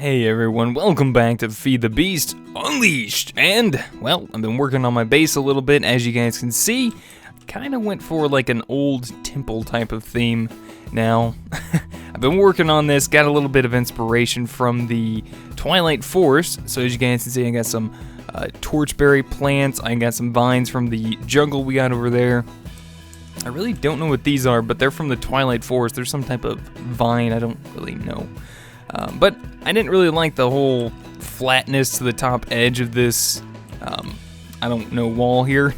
Hey everyone, welcome back to Feed the Beast Unleashed, and, well, I've been working on my base a little bit, as you guys can see. Kinda went for like an old temple type of theme. Now, I've been working on this, got a little bit of inspiration from the Twilight Forest, so as you guys can see I got some torchberry plants, I got some vines from the jungle we got over there. I really don't know what these are, but they're from the Twilight Forest. They're some type of vine, I don't really know. But I didn't really like the whole flatness to the top edge of this, I don't know, wall here.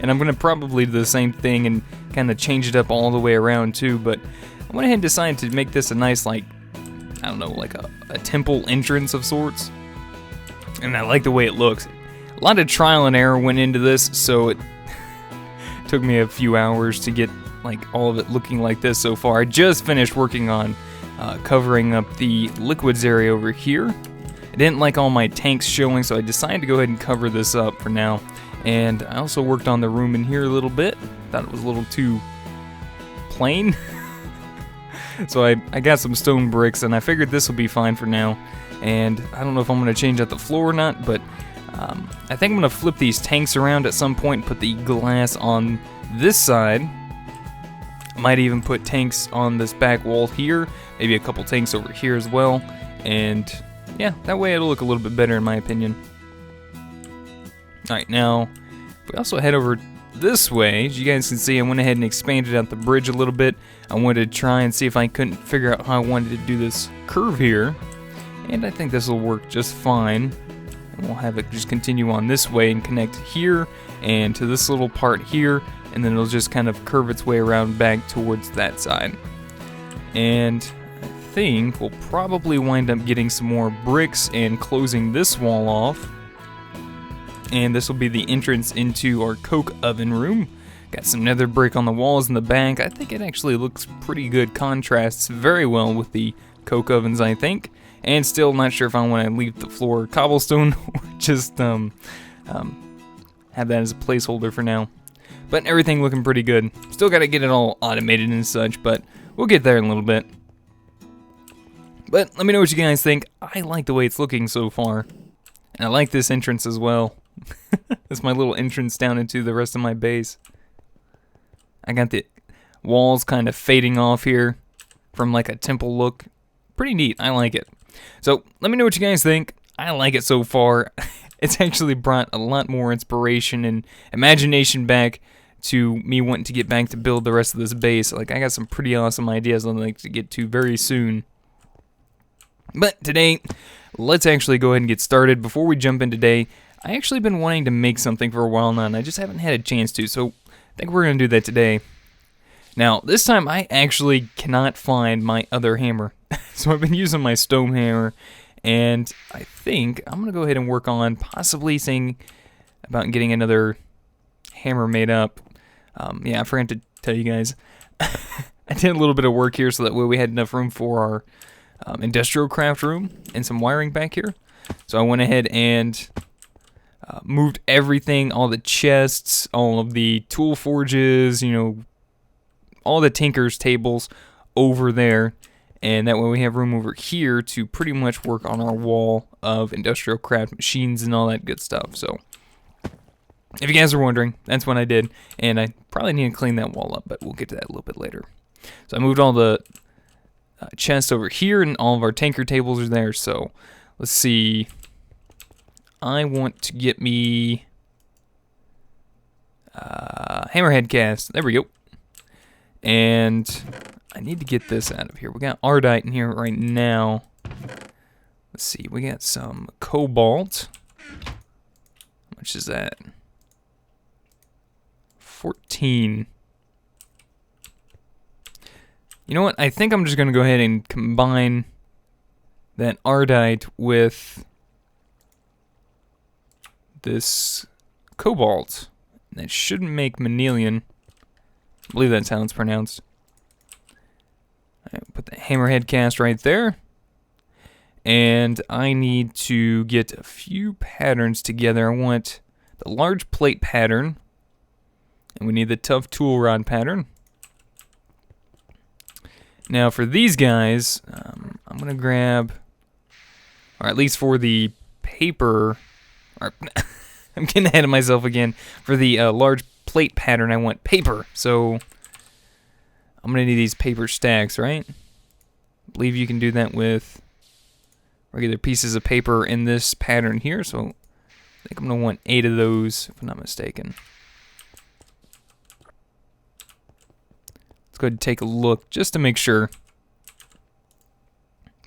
And I'm going to probably do the same thing and kind of change it up all the way around too, but I went ahead and decided to make this a nice, like, I don't know, like a temple entrance of sorts. And I like the way it looks. A lot of trial and error went into this, so it took me a few hours to get like all of it looking like this so far. I just finished working on covering up the liquids area over here. I didn't like all my tanks showing, so I decided to go ahead and cover this up for now. And I also worked on the room in here a little bit. Thought it was a little too plain. So I got some stone bricks, and I figured this will be fine for now. And I don't know if I'm going to change out the floor or not, but I think I'm going to flip these tanks around at some point and put the glass on this side. Might even put tanks on this back wall here, maybe a couple tanks over here as well, and yeah, that way it'll look a little bit better in my opinion. Alright, now, if we also head over this way, as you guys can see, I went ahead and expanded out the bridge a little bit. I wanted to try and see if I couldn't figure out how I wanted to do this curve here, and I think this will work just fine. And we'll have it just continue on this way and connect here and to this little part here, and then it'll just kind of curve its way around back towards that side. And I think we'll probably wind up getting some more bricks and closing this wall off. And this will be the entrance into our coke oven room. Got some nether brick on the walls in the back. I think it actually looks pretty good, contrasts very well with the coke ovens, I think. And still not sure if I want to leave the floor cobblestone or just have that as a placeholder for now. But everything looking pretty good. Still got to get it all automated and such, but we'll get there in a little bit. But let me know what you guys think. I like the way it's looking so far. And I like this entrance as well. That's my little entrance down into the rest of my base. I got the walls kind of fading off here from like a temple look. Pretty neat. I like it. So let me know what you guys think. I like it so far. It's actually brought a lot more inspiration and imagination back to me wanting to get back to build the rest of this base. Like, I got some pretty awesome ideas I'd like to get to very soon. But today, let's actually go ahead and get started. Before we jump in today, I actually been wanting to make something for a while now, and I just haven't had a chance to, so I think we're going to do that today. Now, this time I actually cannot find my other hammer. So I've been using my stone hammer, and I think I'm going to go ahead and work on possibly seeing about getting another hammer made up. Yeah, I forgot to tell you guys. I did a little bit of work here so that way we had enough room for our industrial craft room and some wiring back here. So I went ahead and moved everything, all the chests, all of the tool forges, you know, all the tinker's tables over there. And that way we have room over here to pretty much work on our wall of industrial craft machines and all that good stuff. So if you guys are wondering, that's what I did. And I probably need to clean that wall up, but we'll get to that a little bit later. So I moved all the chests over here, and all of our tanker tables are there. So let's see. I want to get me hammerhead cast. There we go. And I need to get this out of here. We got Ardite in here right now. Let's see. We got some cobalt. How much is that? 14. You know what? I think I'm just going to go ahead and combine that Ardite with this cobalt. That shouldn't make Manelian. I believe that's how it's pronounced. Put the hammerhead cast right there. And I need to get a few patterns together. I want the large plate pattern. And we need the tough tool rod pattern. Now for these guys, I'm going to grab or at least for the paper, or I'm getting ahead of myself again. For the large plate pattern, I want paper, so I'm going to need these paper stacks, right? I believe you can do that with regular pieces of paper in this pattern here, so I think I'm going to want 8 of those, if I'm not mistaken. Let's go ahead and take a look, just to make sure.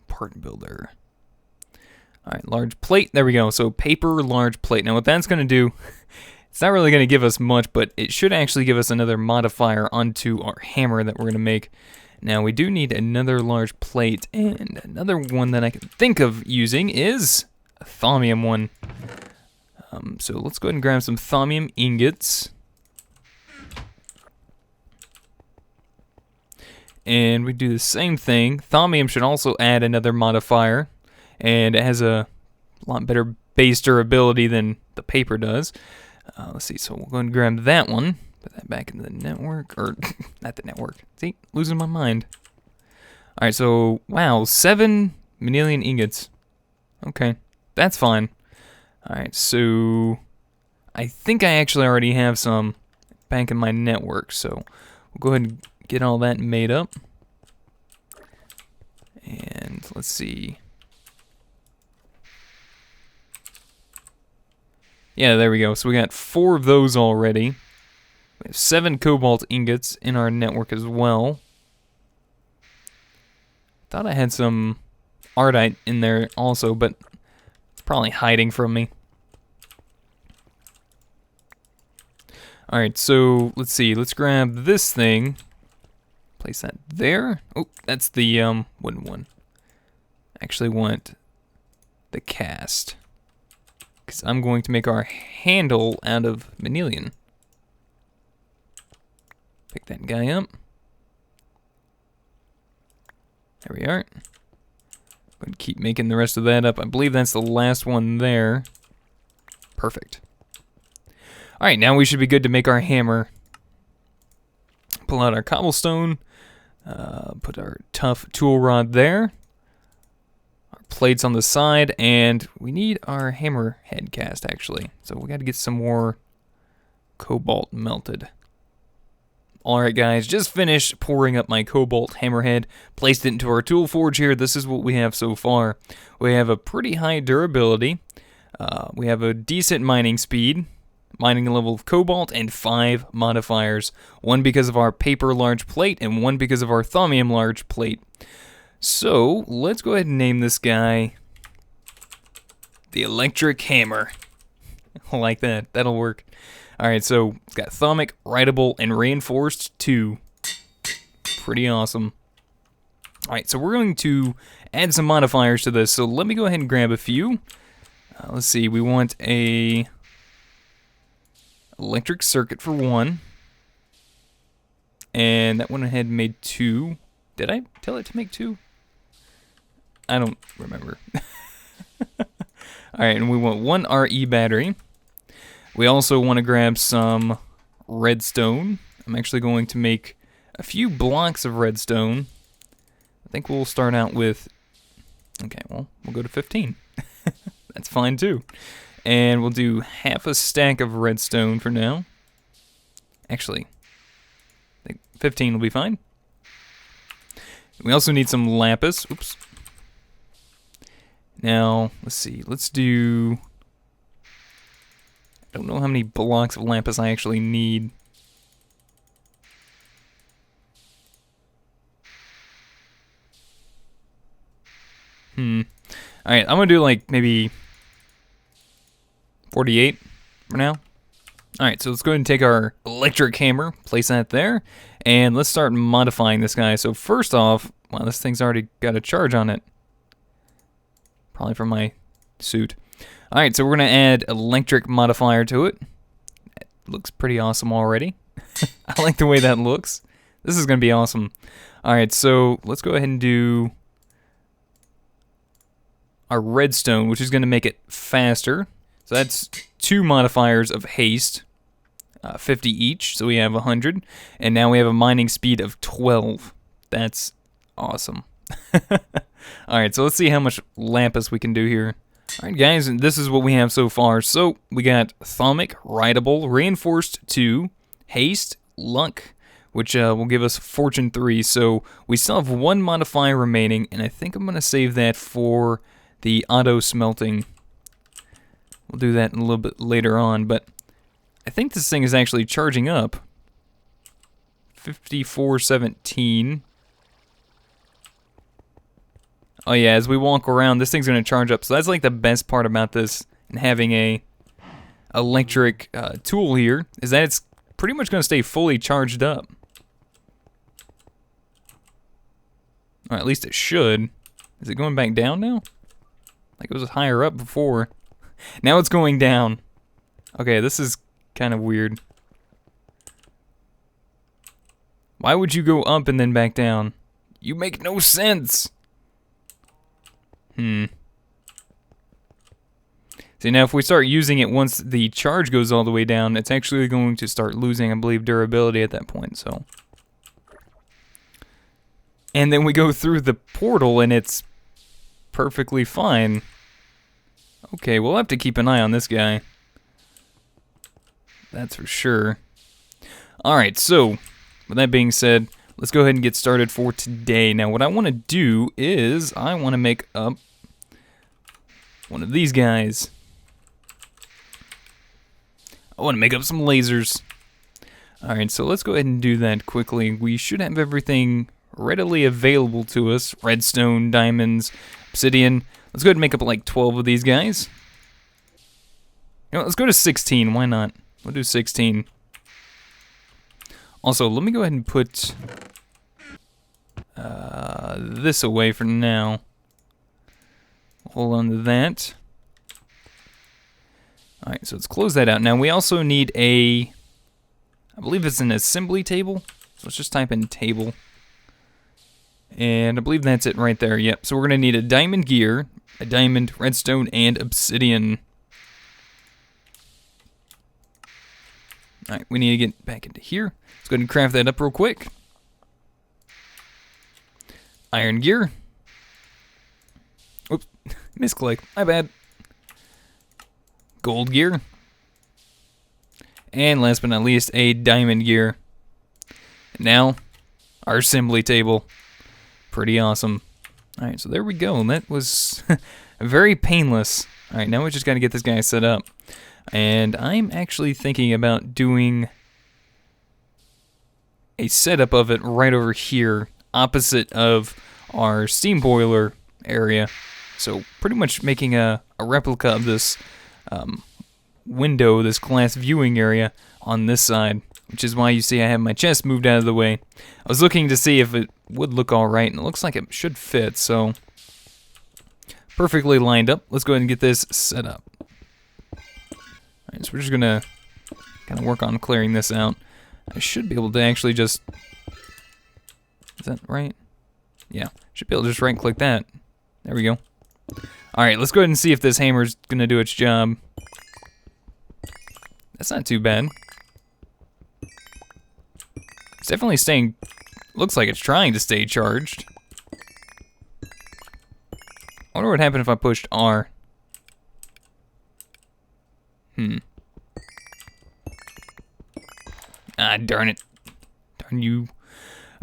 Part builder. Alright, large plate. There we go. So paper, large plate. Now what that's going to do, it's not really going to give us much, but it should actually give us another modifier onto our hammer that we're going to make. Now we do need another large plate, and another one that I can think of using is a thaumium one. So let's go ahead and grab some thaumium ingots. And we do the same thing. Thaumium should also add another modifier, and it has a lot better base durability than the paper does. Let's see, so we'll go and grab that one, put that back into the network, or not the network. See, losing my mind. Alright, so, wow, 7 manilian ingots. Okay, that's fine. Alright, so I think I actually already have some back in my network, so we'll go ahead and get all that made up. And let's see. Yeah, there we go. So we got 4 of those already. We have 7 cobalt ingots in our network as well. Thought I had some ardite in there also, but it's probably hiding from me. Alright, so let's see. Let's grab this thing. Place that there. Oh, that's the wooden one. I actually want the cast, because I'm going to make our handle out of manilian. Pick that guy up. There we are. Going to keep making the rest of that up. I believe that's the last one there. Perfect. Alright, now we should be good to make our hammer. Pull out our cobblestone. Put our tough tool rod there. Our plates on the side. And we need our hammer head cast, actually. So we got to get some more cobalt melted. Alright guys, just finished pouring up my cobalt hammerhead, placed it into our tool forge here. This is what we have so far. We have a pretty high durability, we have a decent mining speed, mining level of cobalt, and 5 modifiers. 1 because of our paper large plate, and 1 because of our thaumium large plate. So, let's go ahead and name this guy the electric hammer. I like that, that'll work. Alright, so it's got thaumic, writable, and reinforced 2. Pretty awesome. Alright, so we're going to add some modifiers to this, so let me go ahead and grab a few. Let's see, we want a electric circuit for 1. And that went ahead and made 2. Did I tell it to make 2? I don't remember. Alright, and we want 1 RE battery. We also want to grab some redstone. I'm actually going to make a few blocks of redstone. I think we'll start out with... Okay, well, we'll go to 15. That's fine too. And we'll do half a stack of redstone for now. Actually, I think 15 will be fine. We also need some lapis. Oops. Now, let's see. Let's do... I don't know how many blocks of lapis I actually need. Alright, I'm gonna do like maybe 48 for now. Alright, so let's go ahead and take our electric hammer, place that there, and let's start modifying this guy. So first off, wow, this thing's already got a charge on it. Probably from my suit. Alright, so we're going to add electric modifier to it. It looks pretty awesome already. I like the way that looks. This is going to be awesome. Alright, so let's go ahead and do our redstone, which is going to make it faster. So that's 2 modifiers of haste, 50 each, so we have 100. And now we have a mining speed of 12. That's awesome. Alright, so let's see how much lapis we can do here. Alright guys, and this is what we have so far. So, we got Thaumic, Rideable, Reinforced 2, Haste, Luck, which will give us Fortune 3. So, we still have one modifier remaining, and I think I'm going to save that for the auto smelting. We'll do that a little bit later on, but I think this thing is actually charging up. 5417. Oh yeah, as we walk around, this thing's going to charge up. So that's like the best part about this and having a electric tool here, is that it's pretty much going to stay fully charged up. Or at least it should. Is it going back down now? Like it was higher up before. Now it's going down. Okay, this is kind of weird. Why would you go up and then back down? You make no sense. See, now if we start using it once the charge goes all the way down, it's actually going to start losing, I believe, durability at that point, so. And then we go through the portal and it's perfectly fine. Okay, we'll have to keep an eye on this guy. That's for sure. Alright, so, with that being said, let's go ahead and get started for today. Now, what I want to do is, I want to make up one of these guys. I want to make up some lasers. Alright, so let's go ahead and do that quickly. We should have everything readily available to us. Redstone, diamonds, obsidian. Let's go ahead and make up like 12 of these guys. You know, let's go to 16, why not? We'll do 16. Also, let me go ahead and put this away for now. Hold on to that. Alright, so let's close that out. Now we also need a, I believe it's an assembly table. So let's just type in table. And I believe that's it right there. Yep, so we're going to need a diamond gear, a diamond, redstone, and obsidian. Alright, we need to get back into here. Let's go ahead and craft that up real quick. Iron gear. Oops, misclick, my bad. Gold gear. And last but not least, a diamond gear. And now, our assembly table. Pretty awesome. Alright, so there we go. That was very painless. Alright, now we just got to get this guy set up. And I'm actually thinking about doing a setup of it right over here, opposite of our steam boiler area. So pretty much making a replica of this window, this glass viewing area on this side, which is why you see I have my chest moved out of the way. I was looking to see if it would look alright, and it looks like it should fit, so perfectly lined up. Let's go ahead and get this set up. Alright, so we're just going to kind of work on clearing this out. I should be able to actually just, is that right? Yeah, should be able to just right click that. There we go. Alright, let's go ahead and see if this hammer's going to do its job. That's not too bad. It's definitely staying, looks like it's trying to stay charged. I wonder what would happen if I pushed R. Ah, darn it. Darn you.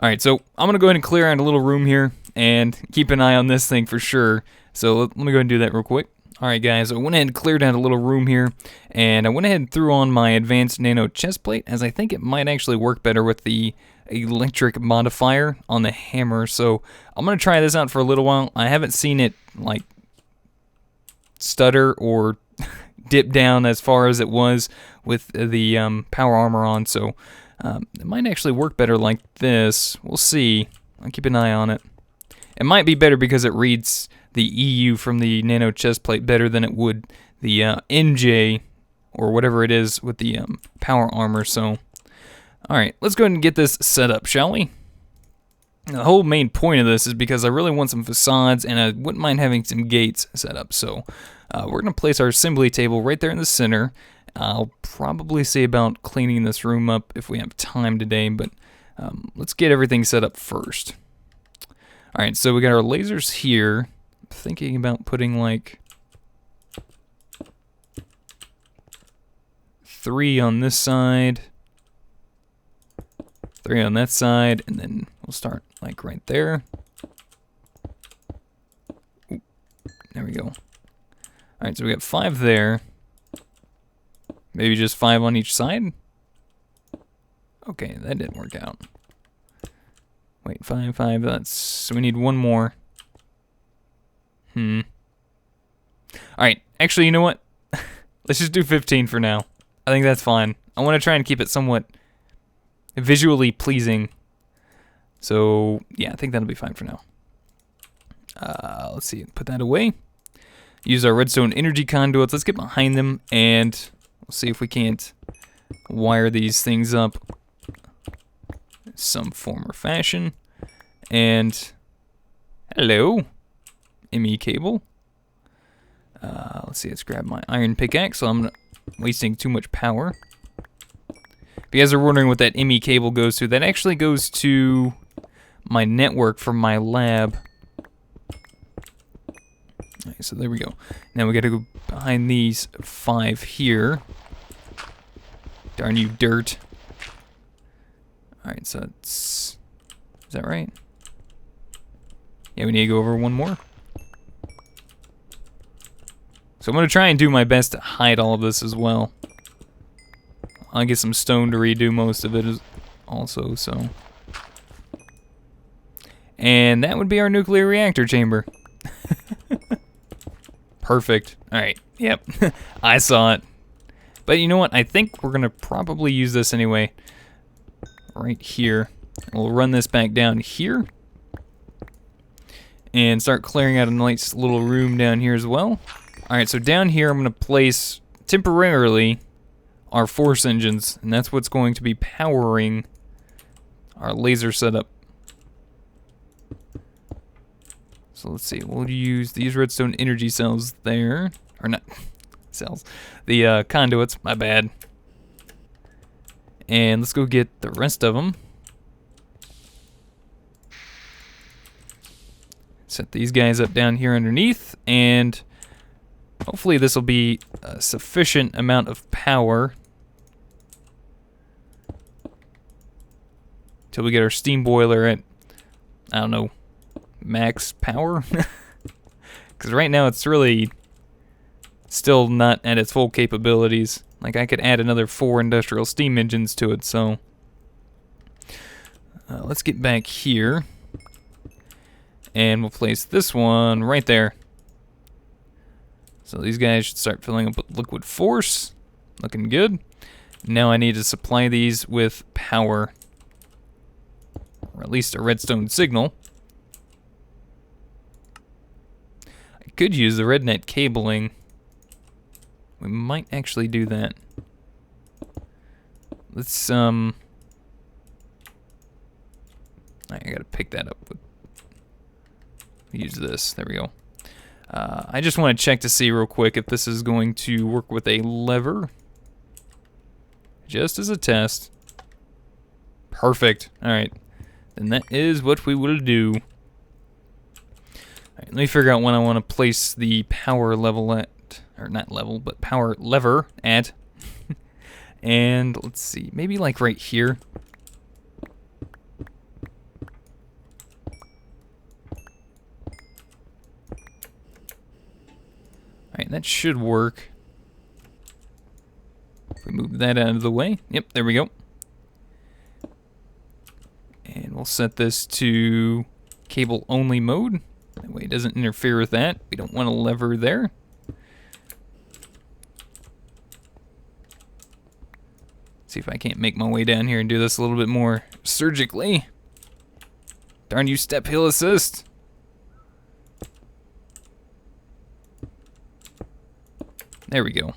Alright, so I'm going to go ahead and clear out a little room here and keep an eye on this thing for sure. So let me go ahead and do that real quick. Alright guys, I went ahead and cleared out a little room here, and I went ahead and threw on my advanced nano chest plate, as I think it might actually work better with the electric modifier on the hammer. So I'm going to try this out for a little while. I haven't seen it like stutter or dip down as far as it was with the power armor on, so it might actually work better like this. We'll see. I'll keep an eye on it. It might be better because it reads the EU from the nano chest plate better than it would the NJ or whatever it is with the power armor. So, alright, let's go ahead and get this set up, shall we? Now, the whole main point of this is because I really want some facades, and I wouldn't mind having some gates set up. So we're going to place our assembly table right there in the center. I'll probably see about cleaning this room up if we have time today, but let's get everything set up first. Alright, so we got our lasers here. I'm thinking about putting like 3 on this side, 3 on that side, and then we'll start like right there. Ooh, there we go. Alright, so we got 5 there. Maybe just 5 on each side? Okay, that didn't work out. Wait, 5, 5, so we need 1 more. Alright, actually, you know what? Let's just do 15 for now. I think that's fine. I want to try and keep it somewhat visually pleasing. So, yeah, I think that'll be fine for now. Let's see, put that away. Use our redstone energy conduits. Let's get behind them, and we'll see if we can't wire these things up in some form or fashion. And, hello, ME cable. Let's see, let's grab my iron pickaxe, so I'm not wasting too much power. If you guys are wondering what that ME cable goes to, that actually goes to my network from my lab. Alright, so there we go. Now we gotta go behind these 5 here. Darn you, dirt. Alright, so it's... Is that right? Yeah, we need to go over 1 more. So I'm going to try and do my best to hide all of this as well. I'll get some stone to redo most of it also, so... And that would be our nuclear reactor chamber. Perfect. Alright, yep. I saw it. But you know what? I think we're going to probably use this anyway. Right here. We'll run this back down here. And start clearing out a nice little room down here as well. Alright, so down here I'm going to place, temporarily, our force engines. And that's what's going to be powering our laser setup. So let's see, we'll use these redstone energy cells there. Or not, cells. The conduits, my bad. And let's go get the rest of them. Set these guys up down here underneath, and hopefully this will be a sufficient amount of power till we get our steam boiler at, I don't know, max power. Because right now it's really still not at its full capabilities. Like, I could add another 4 industrial steam engines to it, so let's get back here. And we'll place this one right there. So these guys should start filling up with liquid force. Looking good. Now I need to supply these with power. Or at least a redstone signal. I could use the red net cabling. We might actually do that. Let's, I gotta pick that up with... Use this. There we go. I just want to check to see real quick if this is going to work with a lever. Just as a test. Perfect. Alright. Then that is what we will do. Alright, let me figure out when I want to place the power level at. Or not level, but power lever at. And let's see. Maybe like right here. Alright, that should work. If we move that out of the way. Yep, there we go. And we'll set this to cable only mode. That way it doesn't interfere with that. We don't want a lever there. See if I can't make my way down here and do this a little bit more surgically. Darn you, step hill assist. There we go.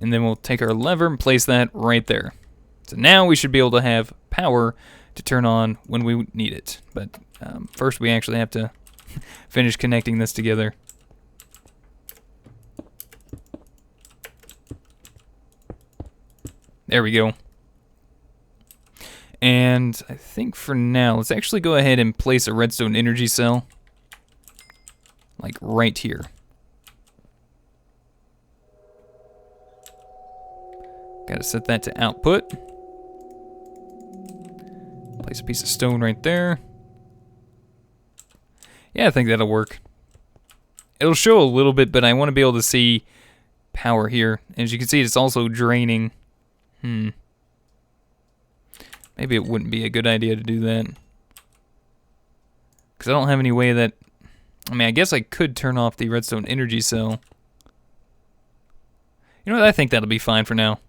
And then we'll take our lever and place that right there. So now we should be able to have power to turn on when we need it. But first we actually have to finish connecting this together. There we go. And I think for now, let's actually go ahead and place a redstone energy cell. Like right here. Gotta set that to output. Place a piece of stone right there. Yeah, I think that'll work. It'll show a little bit, but I want to be able to see power here. As you can see, it's also draining. Maybe it wouldn't be a good idea to do that. Because I don't have any way that... I mean, I guess I could turn off the redstone energy cell. You know what? I think that'll be fine for now.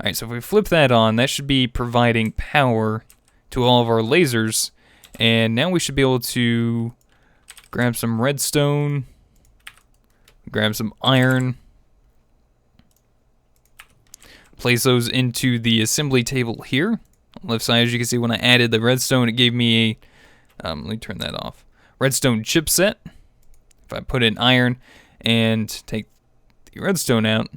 Alright, so if we flip that on, that should be providing power to all of our lasers. And now we should be able to grab some redstone, grab some iron, place those into the assembly table here. On the left side, as you can see, when I added the redstone, it gave me a, let me turn that off, redstone chipset. If I put in iron and take the redstone out,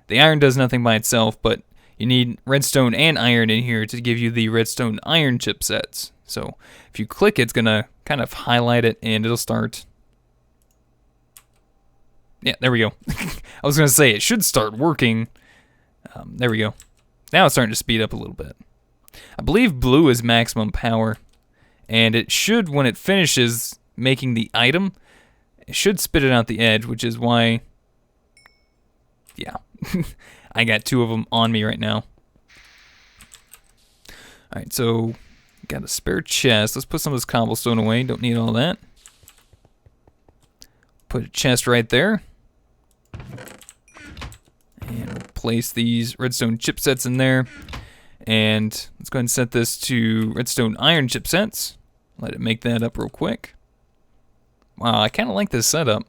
the iron does nothing by itself, but you need redstone and iron in here to give you the redstone iron chipsets. So if you click, it's gonna kind of highlight it and it'll start. Yeah, there we go. I was gonna say it should start working. There we go. Now it's starting to speed up a little bit. I believe blue is maximum power, and it should, when it finishes making the item, it should spit it out the edge, which is why, yeah, I got two of them on me right now. Alright, so got a spare chest. Let's put some of this cobblestone away. Don't need all that. Put a chest right there. And we'll place these redstone chipsets in there. And let's go ahead and set this to redstone iron chipsets. Let it make that up real quick. Wow, I kind of like this setup.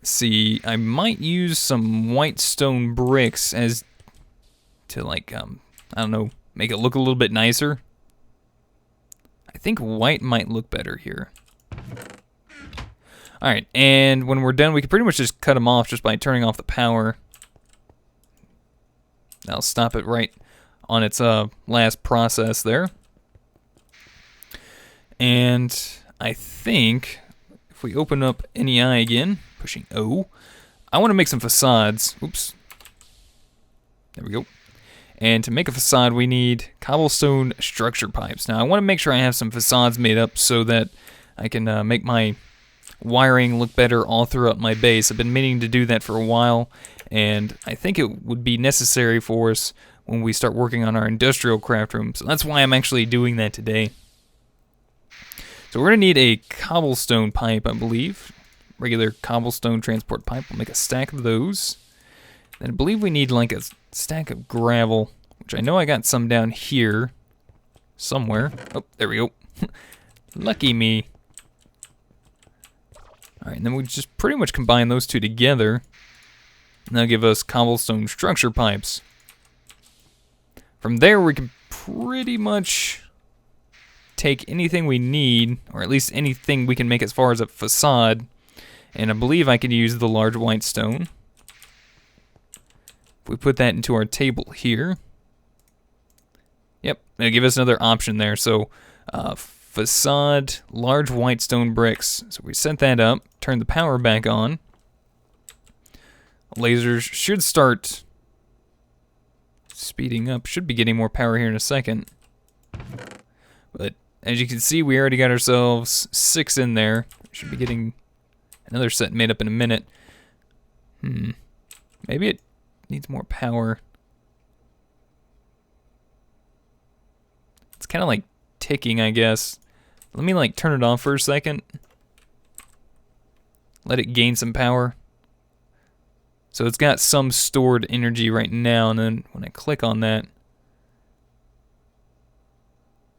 See, I might use some white stone bricks as to, like, I don't know, make it look a little bit nicer. I think white might look better here. Alright, and when we're done, we can pretty much just cut them off just by turning off the power. That'll stop it right on its last process there. And I think if we open up NEI again, pushing O, I want to make some facades. Oops. There we go. And to make a facade, we need cobblestone structure pipes. Now, I want to make sure I have some facades made up so that I can make my wiring look better all throughout my base. I've been meaning to do that for a while, and I think it would be necessary for us when we start working on our industrial craft room. So that's why I'm actually doing that today. So we're going to need a cobblestone pipe, I believe. Regular cobblestone transport pipe. We'll make a stack of those. Then I believe we need like a stack of gravel, which I know I got some down here somewhere. Oh, there we go. Lucky me. Alright, and then we just pretty much combine those two together. And that'll give us cobblestone structure pipes. From there, we can pretty much take anything we need, or at least anything we can make as far as a facade. And I believe I can use the large white stone. If we put that into our table here. Yep, it'll give us another option there. So, facade, large white stone bricks. So we set that up, turn the power back on. Lasers should start speeding up. Should be getting more power here in a second. But as you can see, we already got ourselves 6 in there. Should be getting another set made up in a minute. Maybe it needs more power. It's kind of like ticking, I guess. Let me like turn it off for a second. Let it gain some power. So it's got some stored energy right now, and then when I click on that,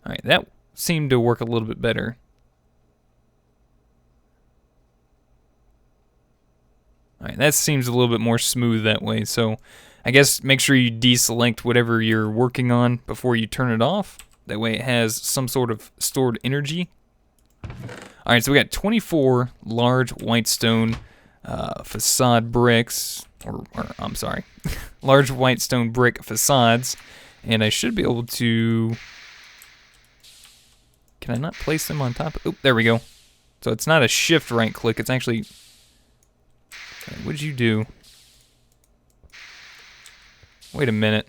alright, that seemed to work a little bit better. Alright, that seems a little bit more smooth that way, so I guess make sure you deselect whatever you're working on before you turn it off. That way it has some sort of stored energy. Alright, so we got 24 large white stone facade bricks, or I'm sorry, large white stone brick facades, and I should be able to. Can I not place them on top? Oh, there we go. So it's not a shift right click. It's actually. What did you do? Wait a minute.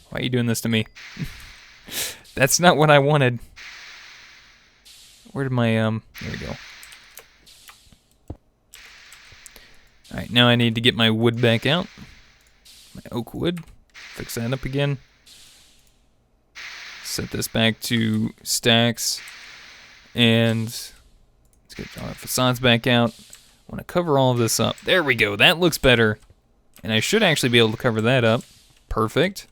Why are you doing this to me? That's not what I wanted. Where did my, there we go. Alright, now I need to get my wood back out. My oak wood. Fix that up again. Set this back to stacks. And let's get our facades back out. I want to cover all of this up. There we go. That looks better. And I should actually be able to cover that up. Perfect.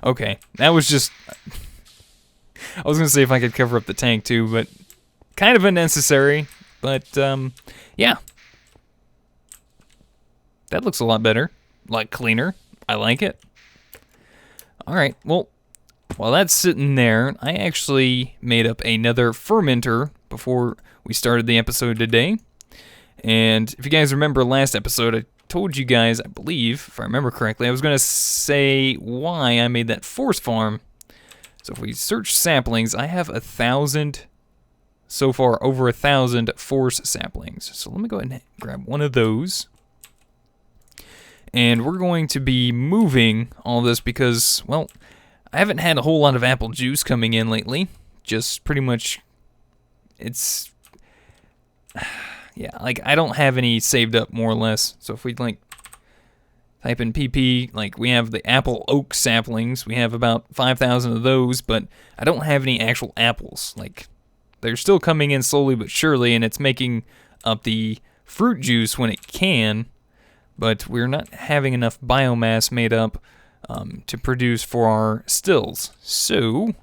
Okay, that was just... I was going to say if I could cover up the tank too, but kind of unnecessary. But, yeah. That looks a lot better. Like cleaner. I like it. Alright, well, while that's sitting there, I actually made up another fermenter before we started the episode today. And if you guys remember last episode, I told you guys, I believe, if I remember correctly, I was going to say why I made that force farm. So if we search saplings, I have 1,000, so far over 1,000 force saplings. So let me go ahead and grab one of those. And we're going to be moving all this because, well, I haven't had a whole lot of apple juice coming in lately. Just pretty much, it's... Yeah, like, I don't have any saved up, more or less. So if we, like, type in PP, like, we have the apple oak saplings. We have about 5,000 of those, but I don't have any actual apples. Like, they're still coming in slowly but surely, and it's making up the fruit juice when it can, but we're not having enough biomass made up to produce for our stills. So,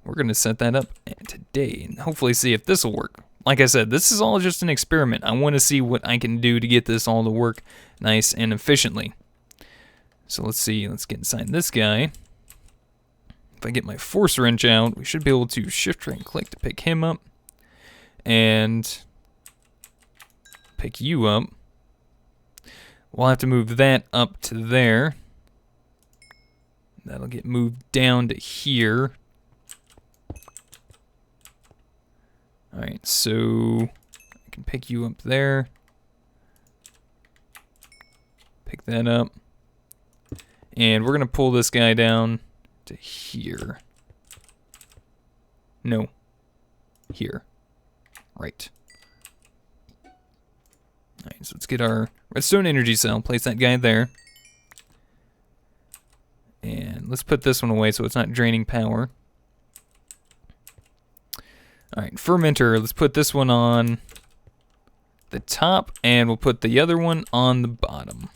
we're going to set that up today and hopefully see if this will work. Like I said, this is all just an experiment. I want to see what I can do to get this all to work nice and efficiently. So let's see. Let's get inside this guy. If I get my force wrench out, we should be able to shift right click to pick him up. And pick you up. We'll have to move that up to there. That'll get moved down to here. Alright, so I can pick you up there. Pick that up. And we're going to pull this guy down to here. No. Here. Right. Alright, so let's get our redstone energy cell. Place that guy there. And let's put this one away so it's not draining power. Alright, fermenter, let's put this one on the top, and we'll put the other one on the bottom.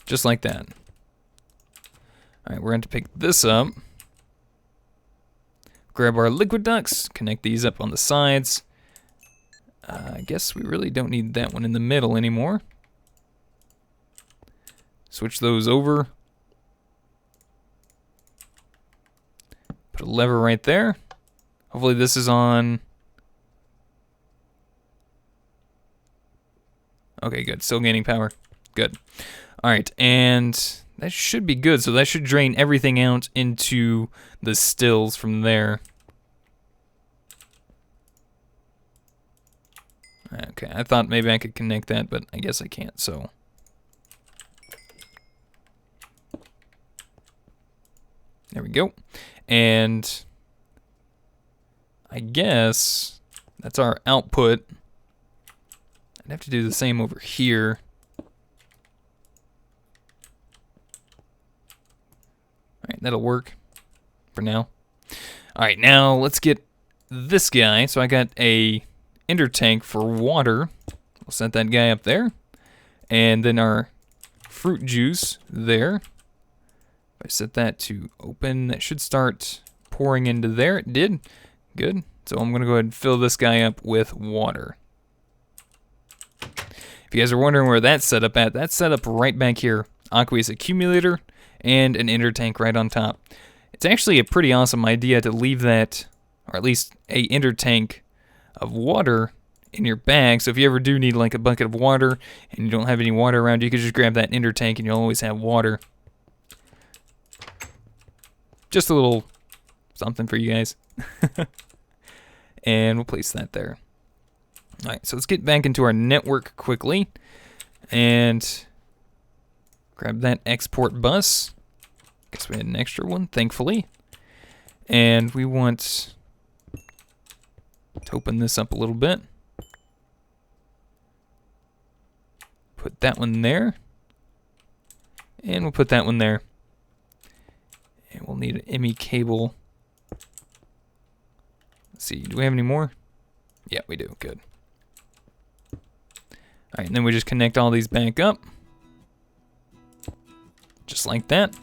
Just like that. Alright, we're going to pick this up. Grab our liquid ducts, connect these up on the sides. I guess we really don't need that one in the middle anymore. Switch those over. Put a lever right there. Hopefully this is on. Okay, good. Still gaining power. Good. Alright, and that should be good. So that should drain everything out into the stills from there. Okay, I thought maybe I could connect that, but I guess I can't, so. There we go. And I guess that's our output. I'd have to do the same over here. Alright, that'll work for now. Alright, now let's get this guy. So I got a ender tank for water. We'll set that guy up there. And then our fruit juice there. If I set that to open, that should start pouring into there. It did. Good. So I'm going to go ahead and fill this guy up with water. If you guys are wondering where that's set up at, that's set up right back here. Aqueous accumulator. and an inner tank right on top. It's actually a pretty awesome idea to leave that, or at least a inner tank of water in your bag, so if you ever do need like a bucket of water and you don't have any water around, you can just grab that inner tank and you'll always have water. Just a little something for you guys. And we'll place that there. Alright, so let's get back into our network quickly and grab that export bus. Guess we had an extra one, thankfully. And we want to open this up a little bit. Put that one there. And we'll put that one there. And we'll need an ME cable. Let's see, do we have any more? Yeah, we do, good. Alright, and then we just connect all these back up. Just like that.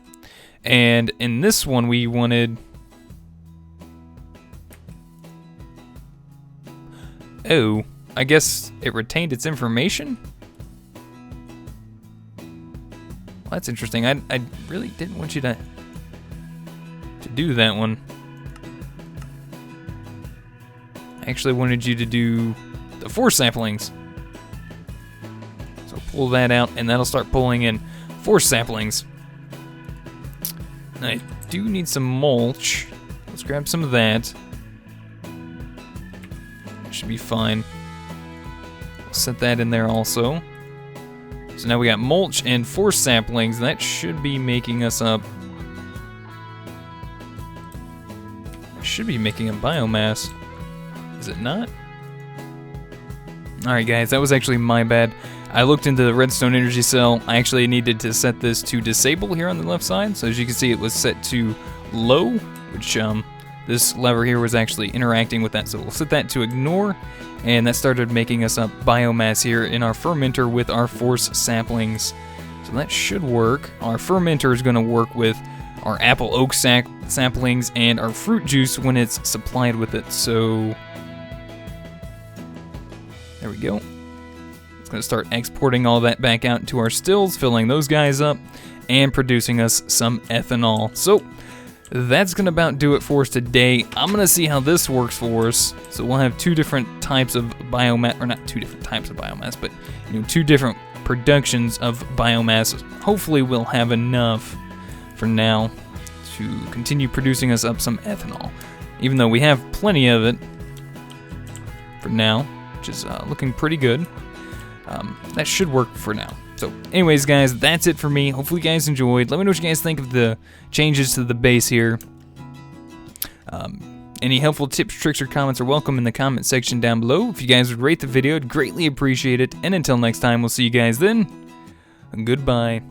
And in this one we wanted... Oh, I guess it retained its information? Well, that's interesting. I really didn't want you to do that one. I actually wanted you to do the 4 saplings. So pull that out, and that'll start pulling in 4 saplings. I do need some mulch. Let's grab some of that. Should be fine. We'll set that in there also. So now we got mulch and 4 saplings. That should be making us up. Should be making a biomass. Is it not? Alright guys, that was actually my bad. I looked into the redstone energy cell. I actually needed to set this to disable here on the left side. So as you can see, it was set to low, which this lever here was actually interacting with that. So we'll set that to ignore, and that started making us up biomass here in our fermenter with our 4 saplings. So that should work. Our fermenter is going to work with our apple oak saplings and our fruit juice when it's supplied with it. So there we go. It's going to start exporting all that back out into our stills, filling those guys up, and producing us some ethanol. So that's going to about do it for us today. I'm going to see how this works for us. So we'll have 2 different types of biomass, or not 2 different types of biomass, but 2 different productions of biomass. Hopefully we'll have enough for now to continue producing us up some ethanol, even though we have plenty of it for now, which is looking pretty good. That should work for now. So anyways guys, that's it for me. Hopefully you guys enjoyed. Let me know what you guys think of the changes to the base here. Any helpful tips, tricks, or comments are welcome in the comment section down below. If you guys would rate the video, I'd greatly appreciate it. And until next time, we'll see you guys then. Goodbye.